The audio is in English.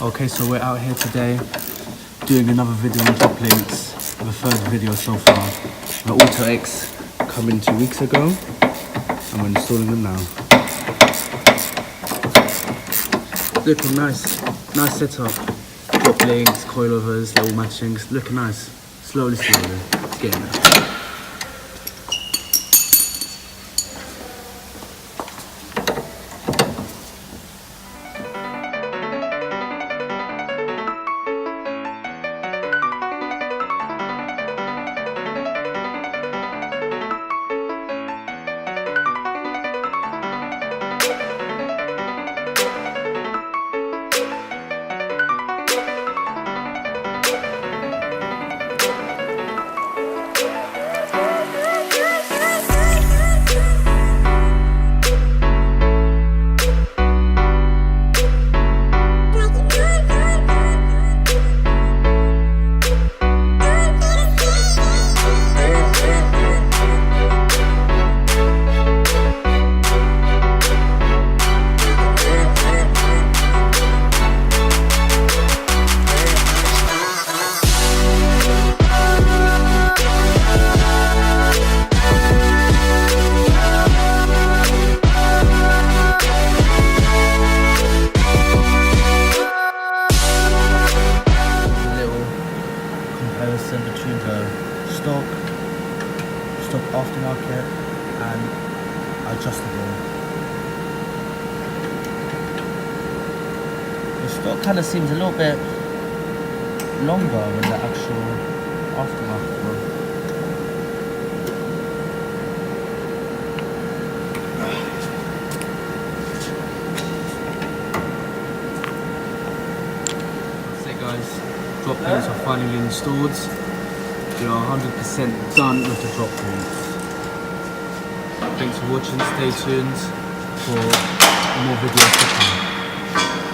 Okay, so we're out here today doing another video on drop links, the third video so far. The Autoexe come in 2 weeks ago and we're installing them now. Looking nice, nice setup. Drop links, coilovers, little matchings, looking nice. Slowly, it's getting there. Comparison between the stock aftermarket and adjustable. The stock kind of seems a little bit longer than the actual aftermarket one. That's it, guys. Drop links are finally installed. We are 100% done with the drop links. Thanks for watching. Stay tuned for more videos to come.